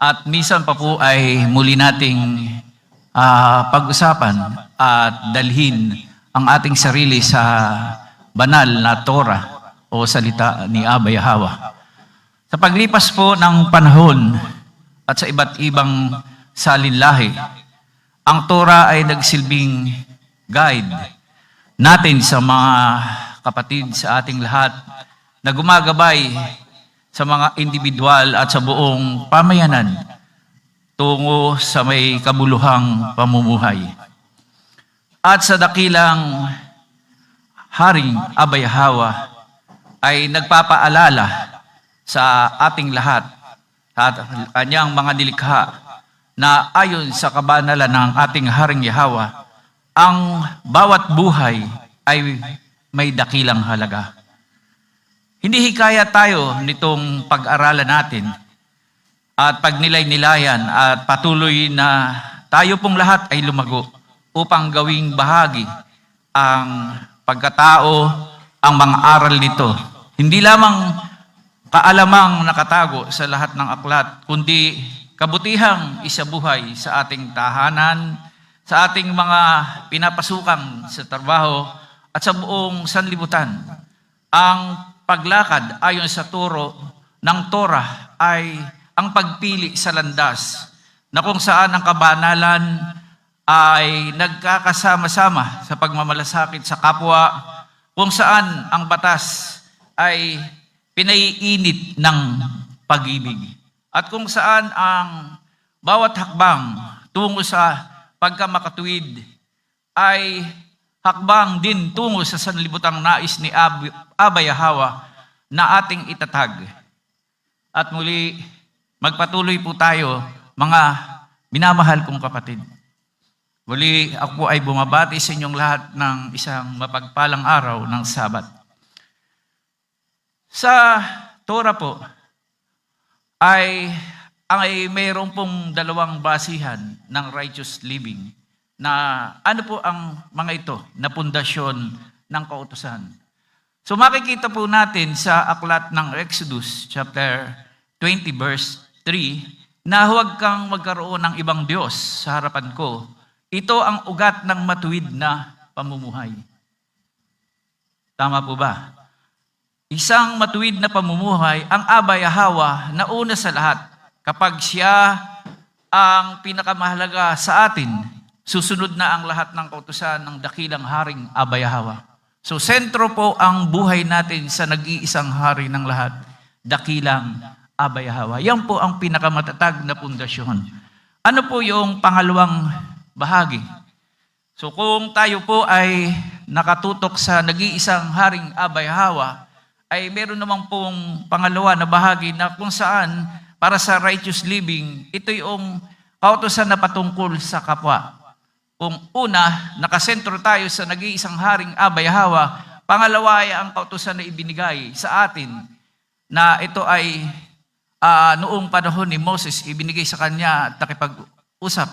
At minsan pa po ay muli nating pag-usapan at dalhin ang ating sarili sa banal na Torah o salita ni Abba Yahweh. Sa paglipas po ng panahon at sa iba't ibang salinlahi, ang Torah ay nagsilbing guide natin sa mga kapatid sa ating lahat na gumagabay sa mga individual at sa buong pamayanan tungo sa may kabuluhang pamumuhay. At sa dakilang Haring Abba Yahweh ay nagpapaalala sa ating lahat at kanyang mga nilikha na ayon sa kabanalan ng ating Haring Yahweh, ang bawat buhay ay may dakilang halaga. Hindi hikaya tayo nitong pag-aralan natin at pagnilay-nilayan at patuloy na tayo pong lahat ay lumago upang gawing bahagi ang pagkatao, ang mga aral nito. Hindi lamang kaalamang nakatago sa lahat ng aklat, kundi kabutihang isabuhay sa ating tahanan, sa ating mga pinapasukan sa trabaho at sa buong sanlibutan. Ang paglakad ayon sa turo ng Torah ay ang pagpili sa landas na kung saan ang kabanalan ay nagkakasama-sama sa pagmamalasakit sa kapwa, kung saan ang batas ay pinaiinit ng pag-ibig, at kung saan ang bawat hakbang tungo sa pagkamakatuwid ay hakbang din tungo sa sanlibutang nais ni Abba Yahweh na ating itatag. At muli, magpatuloy po tayo, mga minamahal kong kapatid. Muli, ako po ay bumabati sa inyong lahat ng isang mapagpalang araw ng Sabat. Sa Torah po, ay mayroon pong dalawang basihan ng righteous living na ano po ang mga ito na pundasyon ng kautusan. So makikita po natin sa aklat ng Exodus chapter 20 verse 3 na huwag kang magkaroon ng ibang Diyos sa harapan ko. Ito ang ugat ng matuwid na pamumuhay. Tama po ba? Isang matuwid na pamumuhay ang Abba Yahweh na una sa lahat. Kapag siya ang pinakamahalaga sa atin, susunod na ang lahat ng kautusan ng dakilang Haring Abba Yahweh. So sentro po ang buhay natin sa nag-iisang hari ng lahat, dakilang Abba Yahweh. Yan po ang pinakamatatag na pundasyon. Ano po yung pangalawang bahagi? So kung tayo po ay nakatutok sa nag-iisang Haring Abba Yahweh, ay meron naman pong pangalawa na bahagi na kung saan para sa righteous living, ito yung kautusan na patungkol sa kapwa. Kung una, nakasentro tayo sa nag-iisang Haring Abba Yahweh, pangalawa ay ang kautusan na ibinigay sa atin na ito ay noong panahon ni Moses, ibinigay sa kanya at nakipag-usap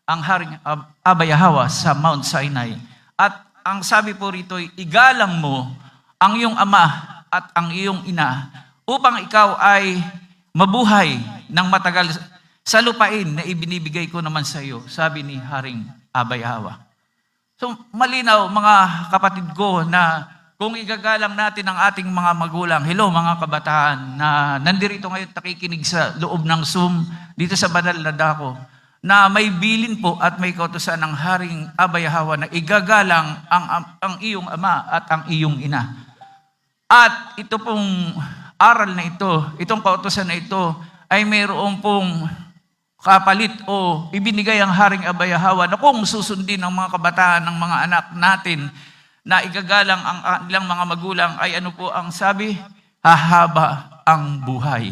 ang Haring Abba Yahweh sa Mount Sinai. At ang sabi po rito, igalang mo ang iyong ama at ang iyong ina upang ikaw ay mabuhay ng matagal sa lupain na ibinibigay ko naman sa iyo, sabi ni Haring Abba Yahweh. So malinaw mga kapatid ko na kung igagalang natin ang ating mga magulang, hello mga kabataan na nandirito ngayon nakikinig sa loob ng Zoom dito sa banal na dako, na may bilin po at may kautusan ng Haring Abba Yahweh na igagalang ang iyong ama at ang iyong ina. At ito pong aral na ito, itong kautusan na ito ay mayroon pong kapalit o ibinigay ang Haring Abba Yahweh na kung susundin ng mga kabataan ng mga anak natin na igagalang ang ilang mga magulang ay ano po ang sabi? Hahaba ang buhay.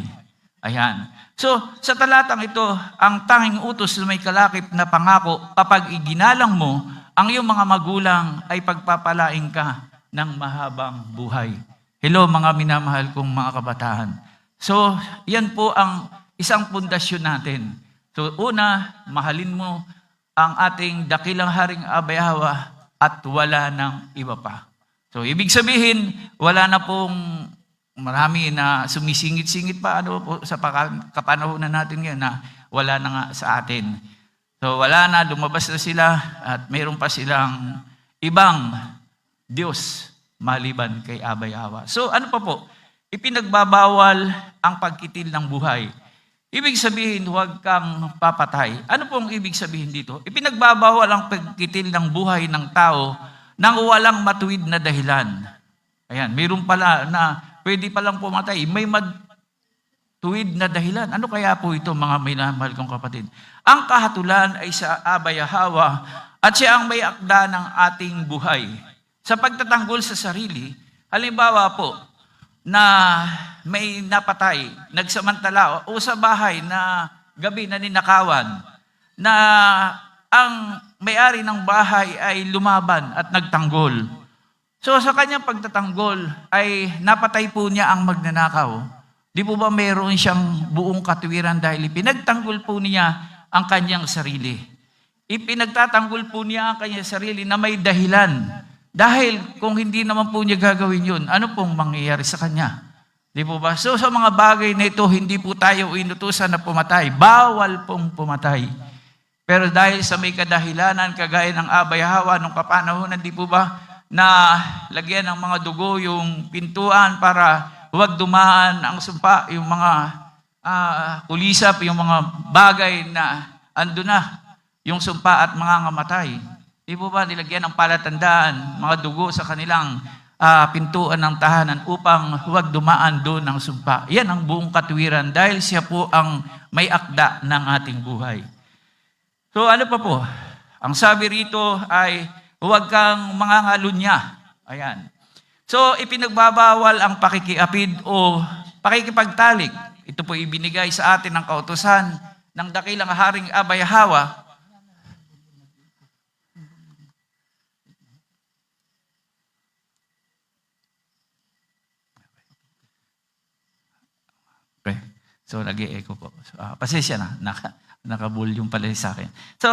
Ayan. So, sa talatang ito, ang tanging utos na may kalakip na pangako, kapag iginalang mo, ang iyong mga magulang ay pagpapalain ka ng mahabang buhay. Hello mga minamahal kong mga kabataan. So, yan po ang isang pundasyon natin. So, una, mahalin mo ang ating dakilang Haring Abba Yahweh at wala ng iba pa. So, ibig sabihin, wala na pong marami na sumisingit-singit pa po sa kapanahonan natin ngayon na wala na nga sa atin. So wala na, lumabas na sila at mayroon pa silang ibang Diyos maliban kay Abay Hawa. So ano pa po? Ipinagbabawal ang pagkitil ng buhay. Ibig sabihin, huwag kang papatay. Ano pong ibig sabihin dito? Ipinagbabawal ang pagkitil ng buhay ng tao nang walang matuwid na dahilan. Ayan, mayroon pala na pwede palang pumatay. May matuwid na dahilan. Ano kaya po ito, mga minamahal kong kapatid? Ang kahatulan ay sa Abay Hawa at siya ang may akda ng ating buhay. Sa pagtatanggol sa sarili, halimbawa po, na may napatay, nagsamantala, o sa bahay na gabi na ninakawan, na ang may-ari ng bahay ay lumaban at nagtanggol. So sa kanyang pagtatanggol ay napatay po niya ang magnanakaw. Di po ba mayroon siyang buong katuwiran dahil ipinagtanggol po niya ang kanyang sarili. Ipinagtatanggol po niya ang kanyang sarili na may dahilan. Dahil kung hindi naman po niya gagawin yun, ano pong mangyayari sa kanya? Di po ba? So sa mga bagay na ito, hindi po tayo inutusan na pumatay. Bawal pong pumatay. Pero dahil sa may kadahilanan, kagaya ng Abay Hawa, nung kapanahonan, di po ba, na lagyan ng mga dugo yung pintuan para huwag dumaan ang sumpa, yung mga kulisap, yung mga bagay na ando na, yung sumpa at mga ngamatay. Di po ba nilagyan ng palatandaan, mga dugo sa kanilang pintuan ng tahanan upang huwag dumaan doon ng sumpa. Yan ang buong katuwiran dahil siya po ang may akda ng ating buhay. So ano pa po? Ang sabi rito ay huwag kang mangangalunya. Ayan. So ipinagbabawal ang pakikiapid o pakikipagtalik. Ito po ibinigay sa atin ng kautusan ng dakilang Haring Abay Hawa. So, nag-e-echo po. So, pasensya na, naka-volume pala sa akin. So,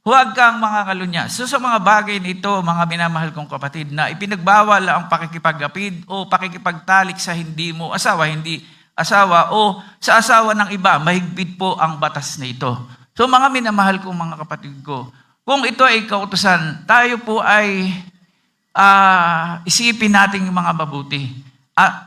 huwag kang mangangalunya. So, sa mga bagay nito, mga minamahal kong kapatid, na ipinagbawal ang pakikipag-apid o pakikipagtalik sa hindi mo asawa, hindi asawa, o sa asawa ng iba, mahigpit po ang batas na ito. So, mga minamahal kong mga kapatid ko, kung ito ay kautusan, tayo po ay isipin natin yung mga mabuti.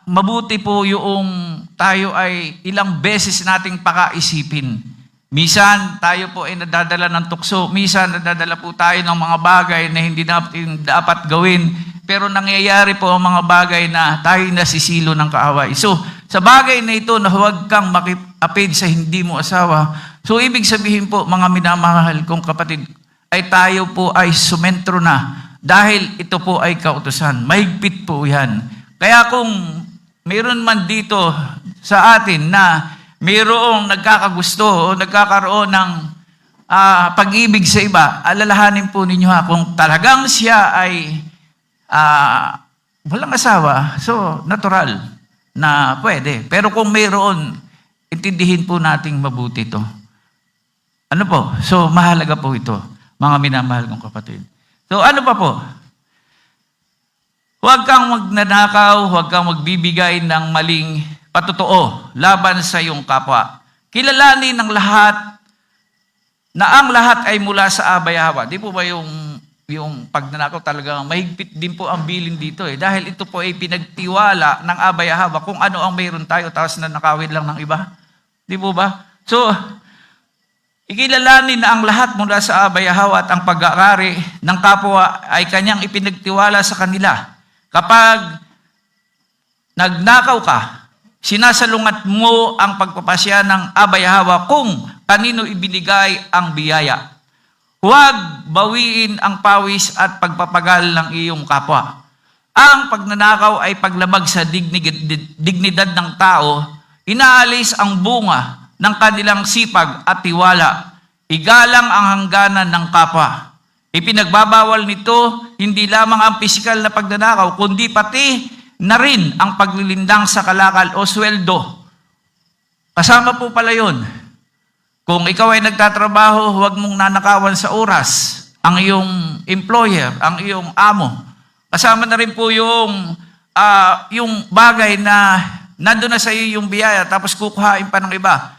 Mabuti po yung tayo ay ilang beses nating pakaisipin. Misan tayo po ay nadadala ng tukso. Misan nadadala po tayo ng mga bagay na hindi natin dapat gawin. Pero nangyayari po ang mga bagay na tayo nasisilo ng kaaway. So, sa bagay na ito na huwag kang makipapid sa hindi mo asawa. So, ibig sabihin po, mga minamahal kong kapatid, ay tayo po ay sumentro na. Dahil ito po ay kautusan. Mahigpit po yan. Kaya kung mayroon man dito sa atin na mayroong nagkakagusto o nagkakaroon ng pag-ibig sa iba, alalahanin po ninyo kung talagang siya ay walang asawa, so natural na pwede. Pero kung mayroon, intindihin po nating mabuti ito. Ano po? So mahalaga po ito, mga minamahal kong kapatid. So ano pa po? Huwag kang magnanakaw, huwag kang magbibigay ng maling patotoo laban sa iyong kapwa. Kilalanin ng lahat na ang lahat ay mula sa Abay Hawa. Di po ba yung pagnanakaw talagang mahigpit din po ang bilin dito dahil ito po ay pinagtiwala ng Abay Hawa kung ano ang mayroon tayo tapos nanakawin lang ng iba. Di po ba? So, ikilalanin na ang lahat mula sa Abay Hawa at ang pag-aari ng kapwa ay kanyang ipinagtiwala sa kanila. Kapag nagnakaw ka, sinasalungat mo ang pagpapasya ng Abay Hawa kung kanino ibinigay ang biyaya. Huwag bawiin ang pawis at pagpapagal ng iyong kapwa. Ang pagnanakaw ay paglabag sa dignidad ng tao, inaalis ang bunga ng kanilang sipag at tiwala. Igalang ang hangganan ng kapwa. Ipinagbabawal nito hindi lamang ang pisikal na pagnanakaw, kundi pati na rin ang paglilindang sa kalakal o sweldo. Kasama po pala yun. Kung ikaw ay nagtatrabaho, huwag mong nanakawan sa oras ang iyong employer, ang iyong amo. Kasama na rin po yung bagay na nandun na sa iyo yung biyaya tapos kukuhain pa ng iba.